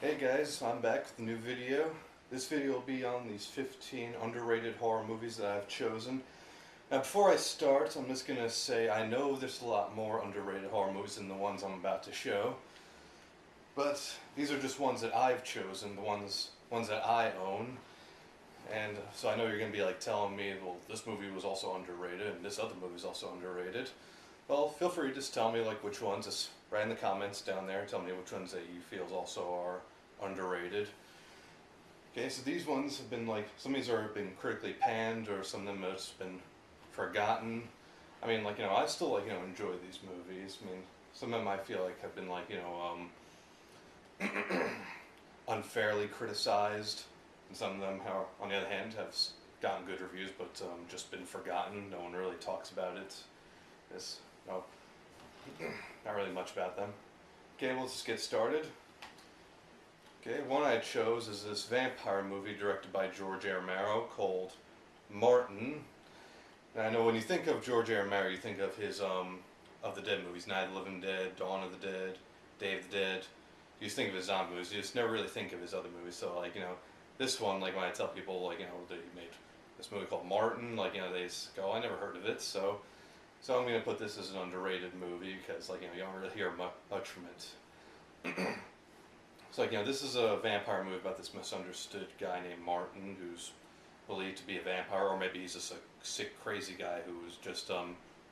Hey guys, I'm back with a new video. This video will be on these 15 underrated horror movies that I've chosen. Now before I start, I'm just gonna say I know there's a lot more underrated horror movies than the ones I'm about to show. But these are just ones that I've chosen, the ones that I own. And so I know you're gonna be like telling me, well, this movie was also underrated and this other movie is also underrated. Well, feel free to just tell me like which ones, just write in the comments down there, tell me which ones that you feel also are underrated. Okay, so these ones have been like, some of these have been critically panned or some of them have just been forgotten. I mean, like, I still like, enjoy these movies. I mean, some of them I feel like have been like, unfairly criticized. And some of them, on the other hand, have gotten good reviews but just been forgotten. No one really talks about it. It's, no, not really much about them. Okay, well, let's just get started. Okay, one I chose is this vampire movie directed by George A. Romero called Martin. And I know when you think of George A. Romero, you think of his of the Dead movies, Night of the Living Dead, Dawn of the Dead, Day of the Dead. You just think of his zombie movies. You just never really think of his other movies. So like this one, like when I tell people like that he made this movie called Martin, like they just go, I never heard of it. So I'm gonna put this as an underrated movie because like you don't really hear much from it. So like this is a vampire movie about this misunderstood guy named Martin who's believed to be a vampire, or maybe he's just a sick, crazy guy who's just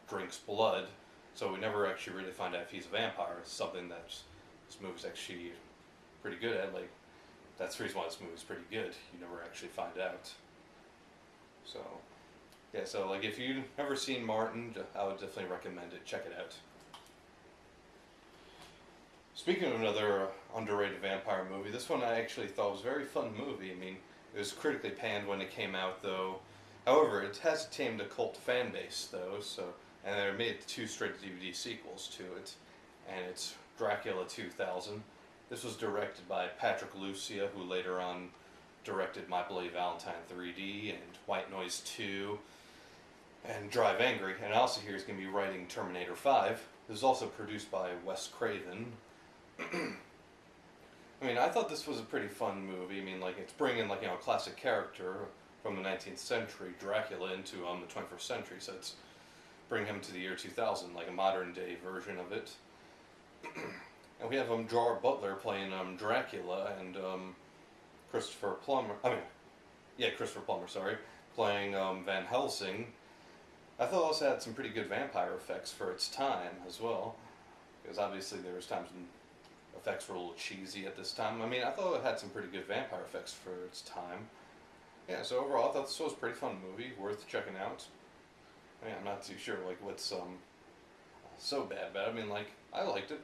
drinks blood. So we never actually really find out if he's a vampire. It's something that this movie's actually pretty good at. Like that's the reason why this movie's pretty good. You never actually find out. So yeah, so like if you've never seen Martin, I would definitely recommend it. Check it out. Speaking of another underrated vampire movie, this one I actually thought was a very fun movie. I mean, it was critically panned when it came out, though. However, it has tamed a cult fan base, though. And they made two straight DVD sequels to it, and it's Dracula 2000. This was directed by Patrick Lucia, who later on directed My Bloody Valentine 3D and White Noise 2 and Drive Angry. And also here he's going to be writing Terminator 5. This is also produced by Wes Craven. I mean, I thought this was a pretty fun movie. I mean, like it's bringing like a classic character from the 19th century, Dracula, into the 21st century. So it's bring him to the year 2000, like a modern day version of it. And we have Gerard Butler playing Dracula and Christopher Plummer. Christopher Plummer. Sorry, playing Van Helsing. I thought it also had some pretty good vampire effects for its time as well, because obviously there was times when effects were a little cheesy at this time. I mean, I thought it had some pretty good vampire effects for its time. Yeah, so overall, I thought this was a pretty fun movie, worth checking out. I mean, I'm not too sure like what's so bad about it. I mean, like I liked it.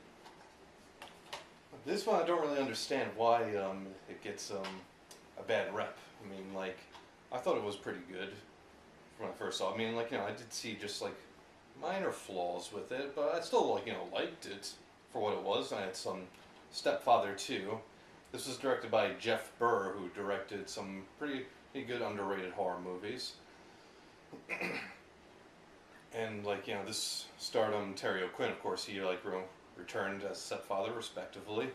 This one I don't really understand why it gets a bad rep. I mean, like I thought it was pretty good when I first saw it. I mean, like I did see just like minor flaws with it, but I still like liked it for what it was. I had some Stepfather 2. This was directed by Jeff Burr, who directed some pretty good underrated horror movies. And like this starred Terry O'Quinn. Of course, he like returned as Stepfather respectively,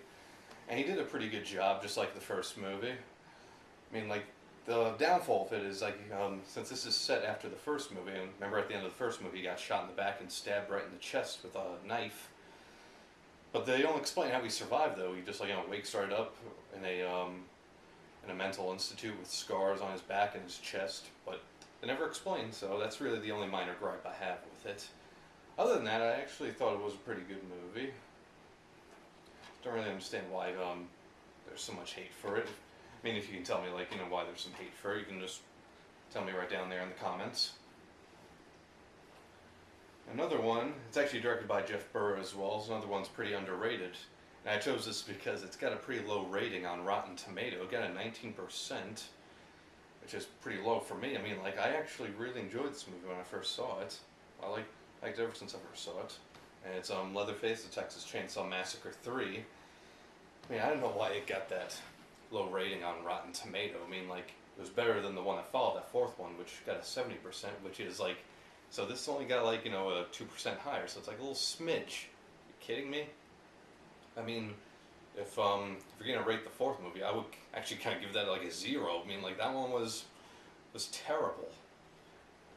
and he did a pretty good job, just like the first movie. I mean, like the downfall of it is like since this is set after the first movie, and remember at the end of the first movie, he got shot in the back and stabbed right in the chest with a knife. But they don't explain how he survived, though. He just wakes right up in a mental institute with scars on his back and his chest. But they never explain, so that's really the only minor gripe I have with it. Other than that, I actually thought it was a pretty good movie. Don't really understand why there's so much hate for it. I mean, if you can tell me why there's some hate for it, you can just tell me right down there in the comments. Another one, it's actually directed by Jeff Burr as well. So another one's pretty underrated. And I chose this because it's got a pretty low rating on Rotten Tomato. It got a 19%, which is pretty low for me. I mean, like, I actually really enjoyed this movie when I first saw it. I liked it ever since I first saw it. And it's Leatherface, the Texas Chainsaw Massacre 3. I mean, I don't know why it got that low rating on Rotten Tomato. I mean, like, it was better than the one that followed, that fourth one, which got a 70%, which is like, so this only got like, a 2% higher, so it's like a little smidge. You kidding me? I mean, if you're gonna rate the fourth movie, I would actually kind of give that like a 0. I mean, like that one was terrible.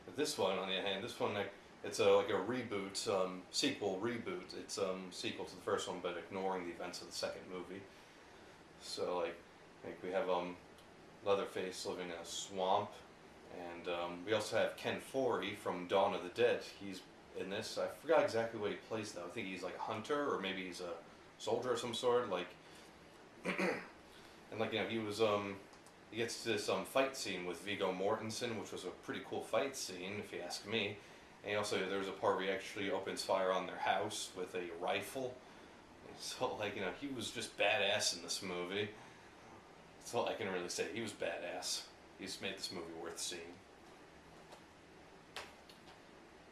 But this one, on the other hand, this one like it's a like a reboot, sequel reboot. It's sequel to the first one, but ignoring the events of the second movie. So like we have Leatherface living in a swamp, and we also have Ken Foree from Dawn of the Dead. He's in this. I forgot exactly what he plays though. I think he's like a hunter, or maybe he's a soldier of some sort. Like, and like he gets to this fight scene with Viggo Mortensen, which was a pretty cool fight scene, if you ask me. And also, there's a part where he actually opens fire on their house with a rifle. So, like, he was just badass in this movie. That's all I can really say. He was badass. He's made this movie worth seeing.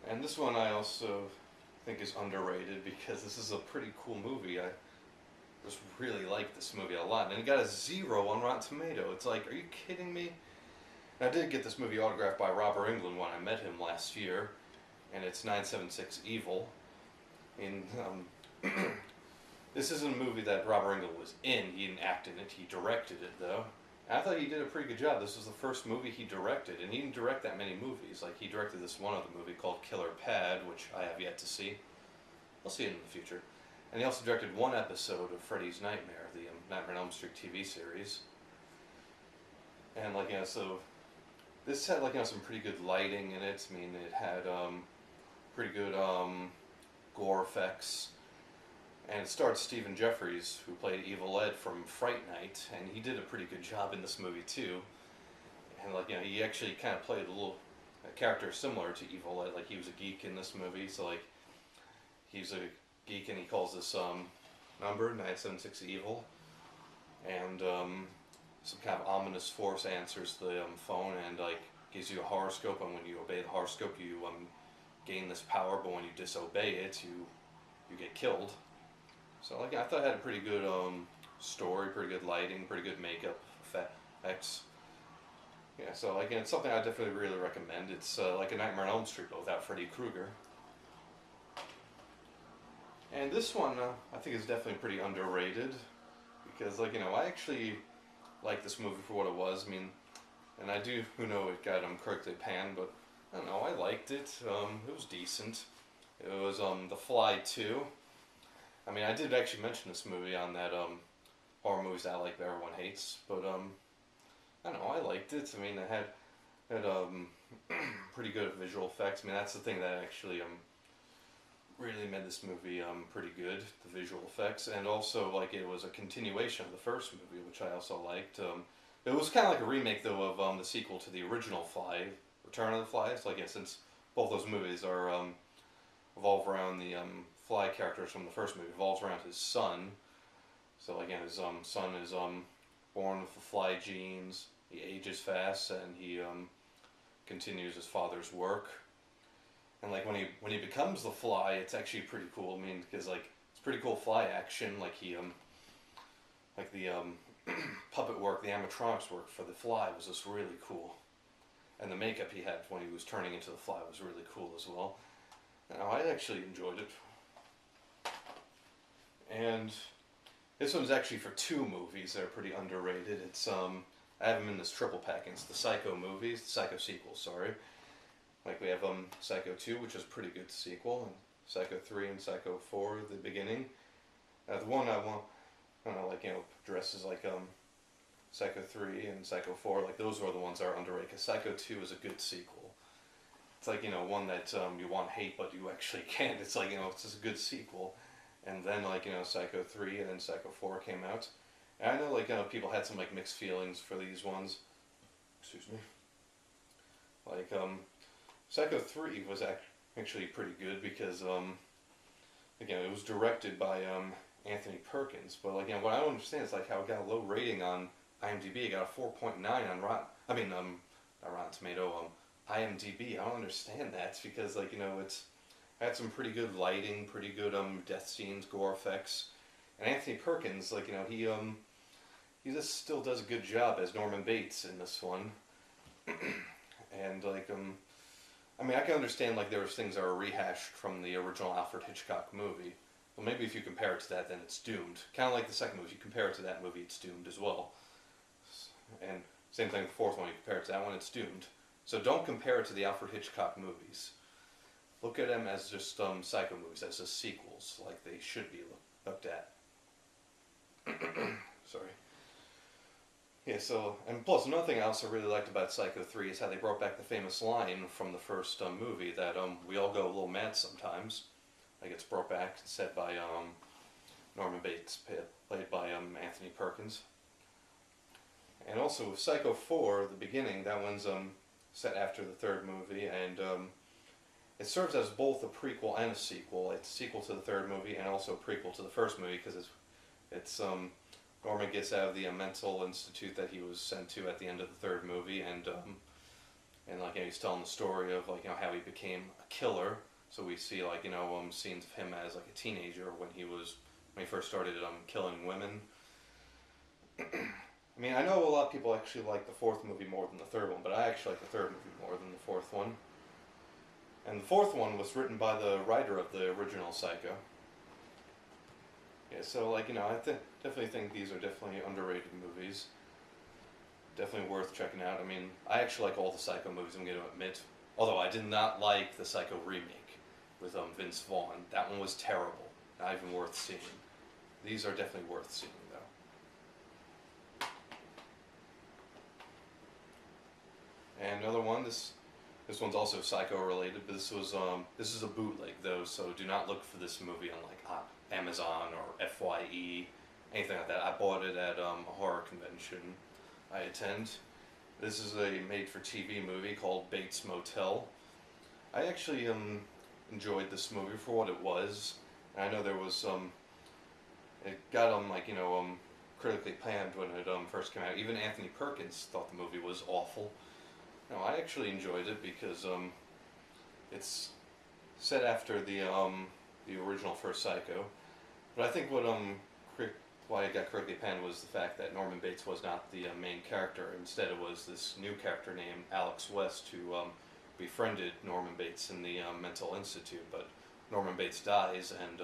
And this one I also think is underrated because this is a pretty cool movie. I just really like this movie a lot. And it got a 0 on Rotten Tomato. It's like, are you kidding me? And I did get this movie autographed by Robert Englund when I met him last year. And it's 976 Evil. And this isn't a movie that Robert Englund was in. He didn't act in it. He directed it, though. And I thought he did a pretty good job. This was the first movie he directed. And he didn't direct that many movies. Like, he directed this one other movie called Killer Pad, which I have yet to see. I'll see it in the future. And he also directed one episode of Freddy's Nightmare, the Nightmare on Elm Street TV series. And, so this had, some pretty good lighting in it. I mean, it had pretty good gore effects. And it starred Stephen Jeffries, who played Evil Ed from Fright Night, and he did a pretty good job in this movie too. And he actually kind of played a character similar to Evil Ed. Like, he was a geek in this movie, so he's a geek, and he calls this number 976 Evil, and some kind of ominous force answers the phone and gives you a horoscope, and when you obey the horoscope, you gain this power, but when you disobey it, you get killed. So I thought it had a pretty good story, pretty good lighting, pretty good makeup effects. Yeah, so it's something I definitely really recommend. It's like a Nightmare on Elm Street, but without Freddy Krueger. And this one I think is definitely pretty underrated because I actually like this movie for what it was. I mean, and I do it got correctly panned, but I don't know, I liked it. It was decent. It was The Fly 2. I mean, I did actually mention this movie on that horror movies I like that everyone hates, but I don't know, I liked it. I mean, it had pretty good visual effects. I mean, that's the thing that actually really made this movie pretty good, the visual effects, and also it was a continuation of the first movie, which I also liked. It was kind of like a remake though of the sequel to the original Fly, Return of the Fly. So since both those movies are revolve around the Fly characters from the first movie, revolves around his son. So his son is born with the Fly genes. He ages fast, and he continues his father's work. And when he becomes the Fly, it's actually pretty cool. I mean, because it's pretty cool Fly action. The puppet work, the animatronics work for the Fly was just really cool, and the makeup he had when he was turning into the Fly was really cool as well. I actually enjoyed it. And this one's actually for 2 movies that are pretty underrated. It's I have them in this triple pack. It's the Psycho movies, the Psycho sequel, sorry. We have Psycho 2, which is a pretty good sequel, and Psycho 3 and Psycho 4, the beginning. The one I want, I don't know, dresses like Psycho 3 and Psycho 4, those are the ones that are underrated, because Psycho 2 is a good sequel. It's one that you want to hate, but you actually can't. It's it's just a good sequel. And then Psycho 3 and then Psycho 4 came out. And I know people had some mixed feelings for these ones. Excuse me. Psycho 3 was actually pretty good because it was directed by Anthony Perkins. But what I don't understand is how it got a low rating on IMDb. It got a 4.9 on not Rotten Tomato, IMDb. I don't understand that because it's had some pretty good lighting, pretty good death scenes, gore effects, and Anthony Perkins, he just still does a good job as Norman Bates in this one. And I mean, I can understand there was things that were rehashed from the original Alfred Hitchcock movie, well, maybe if you compare it to that, then it's doomed. Kind of like the second movie. If you compare it to that movie, it's doomed as well. And same thing with the fourth one. You compare it to that one, it's doomed. So don't compare it to the Alfred Hitchcock movies. Look at them as just Psycho movies, as just sequels, like they should be looked at. Sorry. Yeah, so, and plus, another thing I also really liked about Psycho 3 is how they brought back the famous line from the first movie that we all go a little mad sometimes. Like, it's brought back, said by Norman Bates, played by Anthony Perkins. And also with Psycho 4, the beginning, that one's set after the third movie, and it serves as both a prequel and a sequel. It's a sequel to the third movie and also a prequel to the first movie because it's Norman gets out of the mental institute that he was sent to at the end of the third movie, and like, you know, he's telling the story of, like, you know, how he became a killer. So we see, like, you know, scenes of him as like a teenager when he first started killing women. I mean, I know a lot of people actually like the fourth movie more than the third one, but I actually like the third movie more than the fourth one. And the fourth one was written by the writer of the original Psycho. Yeah, so, like, you know, I definitely think these are definitely underrated movies. Definitely worth checking out. I mean, I actually like all the Psycho movies, I'm going to admit. Although I did not like the Psycho remake with Vince Vaughn. That one was terrible. Not even worth seeing. These are definitely worth seeing, though. And another one, this one's also Psycho related, but this is a bootleg though, so do not look for this movie on like Amazon or FYE, anything like that. I bought it at a horror convention I attend. This is a made-for-TV movie called Bates Motel. I actually enjoyed this movie for what it was. I know there was it got like, you know, critically panned when it first came out. Even Anthony Perkins thought the movie was awful. No, I actually enjoyed it because it's set after the original first Psycho. But I think why it got critically panned was the fact that Norman Bates was not the main character. Instead, it was this new character named Alex West who befriended Norman Bates in the mental institute. But Norman Bates dies and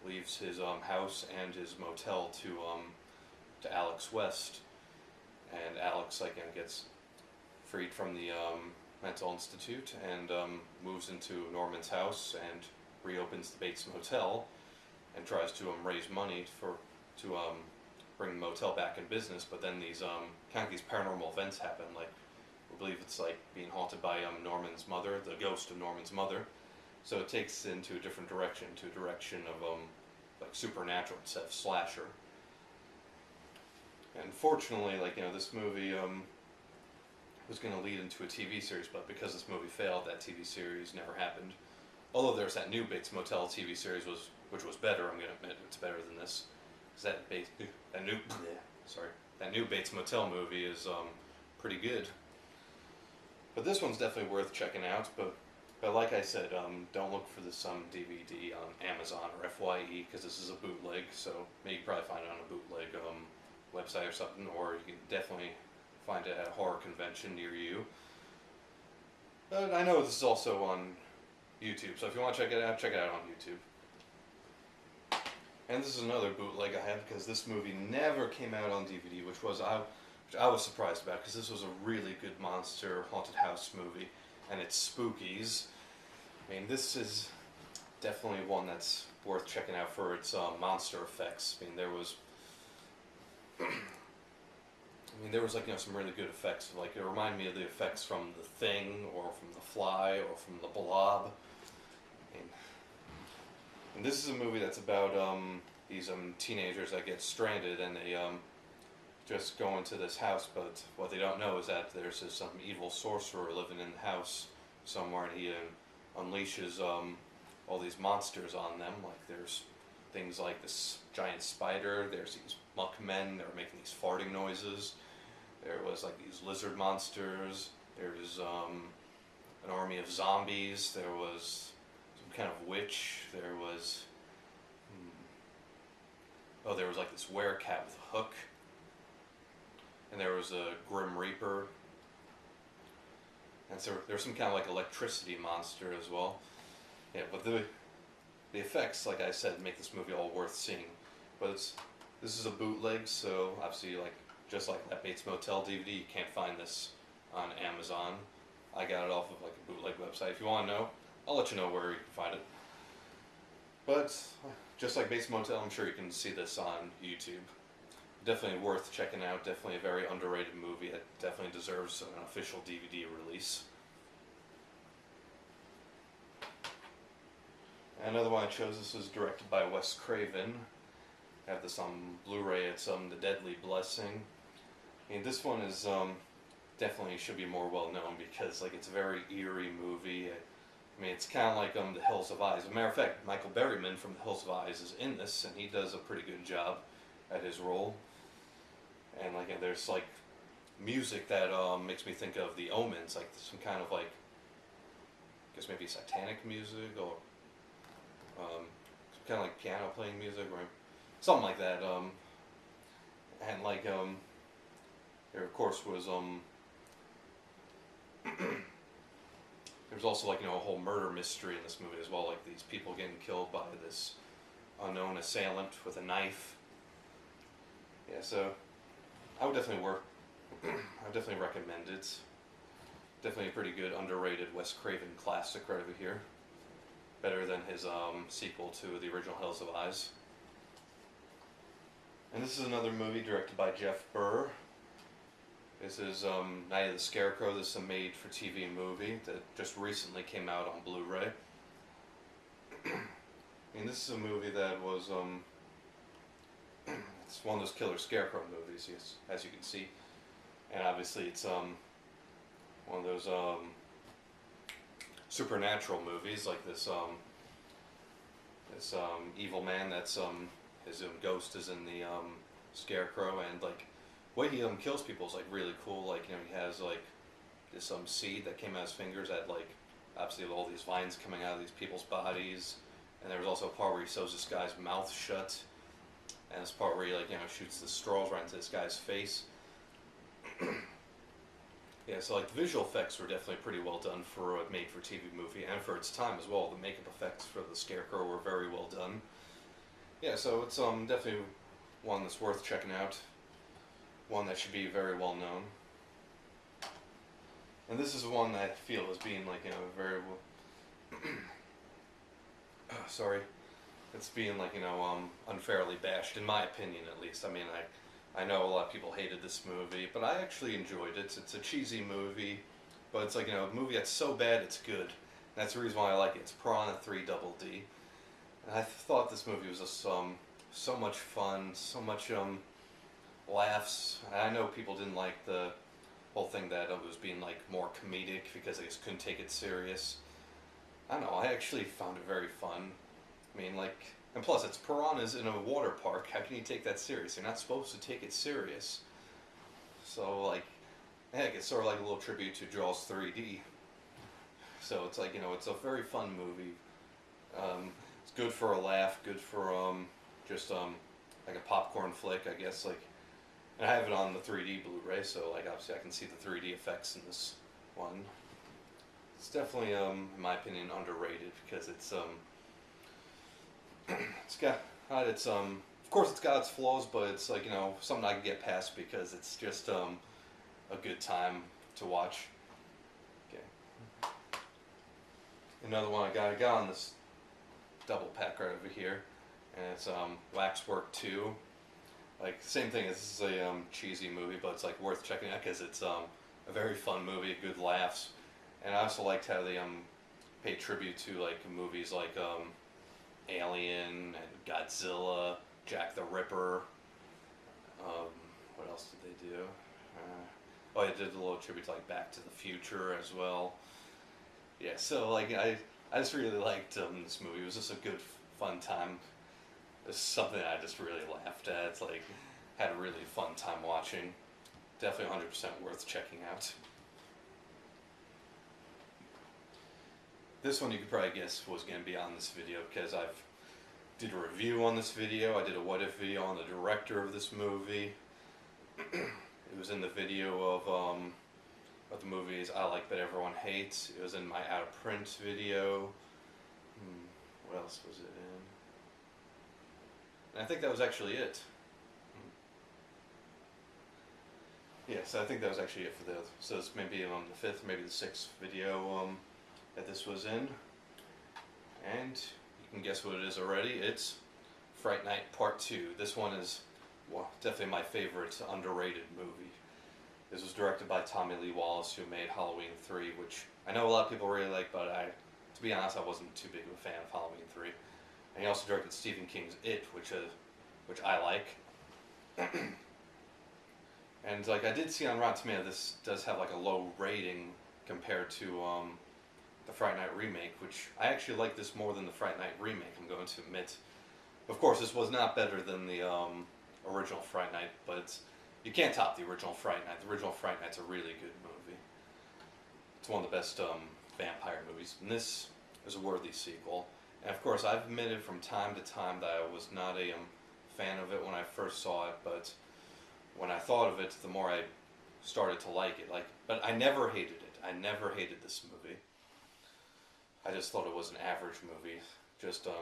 leaves his house and his motel to Alex West, and Alex, like, you know, gets freed from the mental institute and moves into Norman's house and reopens the Bates Motel and tries to raise money to bring the motel back in business. But then these paranormal events happen. Like, I believe it's like being haunted by Norman's mother, the ghost of Norman's mother. So it takes it into a different direction, to a direction of like supernatural instead of slasher. And fortunately, like, you know, this movie was going to lead into a TV series, but because this movie failed, that TV series never happened. Although there's that new Bates Motel TV series which was better. I'm going to admit it's better than this. That new Bates Motel movie is pretty good. But this one's definitely worth checking out. But like I said, don't look for this DVD on Amazon or FYE because this is a bootleg. So maybe you probably find it on a bootleg website or something, or you can definitely find it at a horror convention near you. But I know this is also on YouTube, so if you want to check it out on YouTube. And this is another bootleg I have because this movie never came out on DVD, which I was surprised about because this was a really good monster haunted house movie, and it's Spookies. I mean, this is definitely one that's worth checking out for its monster effects. I mean, there was like, you know, some really good effects. Like, it reminded me of the effects from The Thing, or from The Fly, or from The Blob. And this is a movie that's about these teenagers that get stranded, and they just go into this house, but what they don't know is that there's this evil sorcerer living in the house somewhere, and he unleashes all these monsters on them. Like, there's things like this giant spider, there's these muckmen that are making these farting noises, there was like these lizard monsters, there's an army of zombies, there was some kind of witch, there was there was like this werecat with a hook, and there was a Grim Reaper, and so there's some kind of like electricity monster as well. Yeah, but the effects, like I said, make this movie all worth seeing. But this is a bootleg, so obviously, like just like that Bates Motel DVD, you can't find this on Amazon. I got it off of like a bootleg website. If you want to know, I'll let you know where you can find it. But just like Bates Motel, I'm sure you can see this on YouTube. Definitely worth checking out. Definitely a very underrated movie. It definitely deserves an official DVD release. Another one I chose. This was directed by Wes Craven. I have this on Blu-ray. It's The Deadly Blessing. I mean, this one is definitely should be more well known because like it's a very eerie movie. I mean, it's kind of like The Hills Have Eyes. As a matter of fact, Michael Berryman from The Hills Have Eyes is in this, and he does a pretty good job at his role. And like, there's like music that makes me think of The Omens, like some kind of like, I guess maybe satanic music or some kind of like piano playing music or something like that. And like there of course was there's also like a whole murder mystery in this movie as well, like these people getting killed by this unknown assailant with a knife. Yeah, so I would definitely I would definitely recommend it. Definitely a pretty good underrated Wes Craven classic right over here. Better than his sequel to the original Hills Have Eyes. And this is another movie directed by Jeff Burr. This is Night of the Scarecrow. This is a made-for-TV movie that just recently came out on Blu-ray. And this is a movie that was it's one of those killer scarecrow movies, yes, as you can see. And obviously it's one of those supernatural movies, like this evil man that's his ghost is in the scarecrow, and like the way he kills people is like really cool. Like he has like this seed that came out of his fingers that like obviously with all these vines coming out of these people's bodies, and there was also a part where he sews this guy's mouth shut, and this part where he like shoots the straws right into this guy's face. Yeah, so like the visual effects were definitely pretty well done for a made-for-TV movie, and for its time as well. The makeup effects for the Scarecrow were very well done. Yeah, so it's definitely one that's worth checking out. One that should be very well known. And this is one that I feel as being like very sorry, it's being like unfairly bashed in my opinion, at least. I mean, I know a lot of people hated this movie, but I actually enjoyed it. It's a cheesy movie, but it's like a movie that's so bad it's good. And that's the reason why I like it. It's Piranha 3 Double D. And I thought this movie was just so much fun, so much laughs. And I know people didn't like the whole thing that it was being like more comedic because they just couldn't take it serious. I don't know, I actually found it very fun. I mean, like, and plus it's piranhas in a water park. How can you take that serious? You're not supposed to take it serious. So like, heck, it's sort of like a little tribute to Jaws 3D. So it's like, it's a very fun movie. It's good for a laugh, good for just like a popcorn flick, I guess. Like, and I have it on the 3D Blu-ray, so like obviously I can see the 3D effects in this one. It's definitely, in my opinion, underrated because it's it's got its of course it's got its flaws, but it's like something I can get past because it's just a good time to watch. Okay. Another one I got on this double pack right over here, and it's Waxwork 2. Like same thing. This is a cheesy movie, but it's like worth checking out because it's a very fun movie, good laughs, and I also liked how they pay tribute to like movies like Alien and Godzilla, Jack the Ripper. What else did they do? Oh, they did a little tribute to like Back to the Future as well. Yeah, so like I just really liked this movie. It was just a good fun time. It's something I just really laughed at. It's like had a really fun time watching. Definitely 100% worth checking out. This one you could probably guess was going to be on this video because I've did a review on this video. I did a what if video on the director of this movie. It was in the video of what the movies I like but everyone hates. It was in my out of print video. What else was it in? And I think that was actually it. Yes, I think that was actually it for the. So it's maybe on the fifth, maybe the sixth video that this was in, and you can guess what it is already. It's Fright Night Part 2. This one is definitely my favorite underrated movie. This was directed by Tommy Lee Wallace, who made Halloween 3, which I know a lot of people really like, but to be honest, I wasn't too big of a fan of Halloween 3. And he also directed Stephen King's It, which I like. And like I did see on Rotten Tomatoes, this does have like a low rating compared to the Fright Night remake, which I actually like this more than the Fright Night remake, I'm going to admit. Of course, this was not better than the original Fright Night, but you can't top the original Fright Night. The original Fright Night's a really good movie. It's one of the best vampire movies, and this is a worthy sequel. And of course, I've admitted from time to time that I was not a fan of it when I first saw it, but when I thought of it, the more I started to like it. But I never hated it. I never hated this movie. I just thought it was an average movie, just kind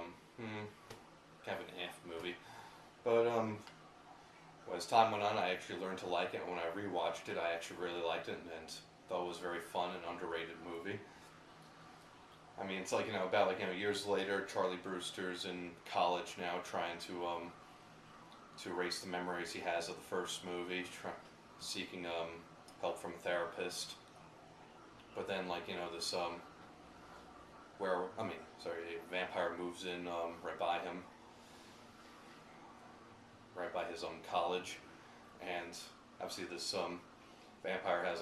of an movie. But as time went on, I actually learned to like it. And when I rewatched it, I actually really liked it and thought it was a very fun and underrated movie. I mean, it's like, about years later, Charlie Brewster's in college now, trying to erase the memories he has of the first movie, seeking help from a therapist. But then, this a vampire moves in right by him, right by his college, and obviously this vampire has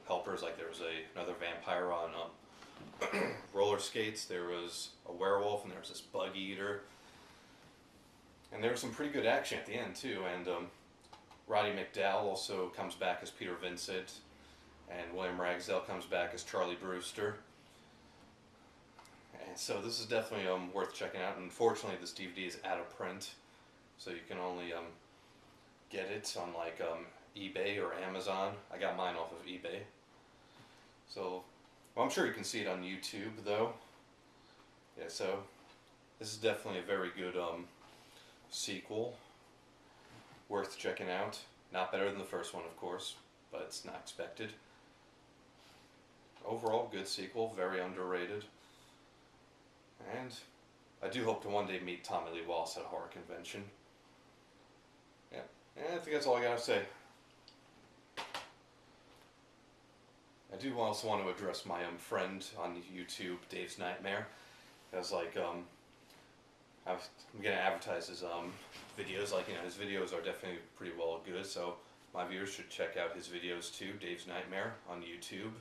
helpers. Like there was another vampire on roller skates. There was a werewolf, and there was this bug eater. And there was some pretty good action at the end too. And Roddy McDowall also comes back as Peter Vincent, and William Ragsdale comes back as Charlie Brewster. And so this is definitely worth checking out. Unfortunately, this DVD is out of print, so you can only get it on eBay or Amazon. I got mine off of eBay. So, I'm sure you can see it on YouTube though. Yeah, so this is definitely a very good sequel, worth checking out. Not better than the first one, of course, but it's not expected. Overall, good sequel, very underrated. And I do hope to one day meet Tommy Lee Wallace at a horror convention. Yeah, and I think that's all I gotta say. I do also want to address my friend on YouTube, Dave's Nightmare, because I'm gonna advertise his videos. His videos are definitely pretty well good, so my viewers should check out his videos too. Dave's Nightmare on YouTube.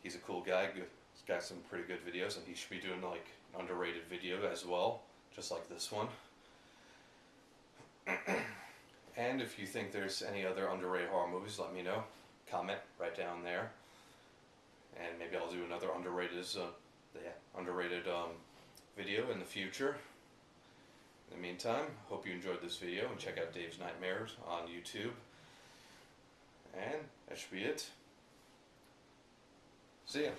He's a cool guy. He's got some pretty good videos, and he should be doing an underrated video as well, just like this one. And if you think there's any other underrated horror movies, let me know. Comment right down there, and maybe I'll do another underrated video in the future. In the meantime, hope you enjoyed this video, and check out Dave's Nightmares on YouTube. And that should be it. See ya.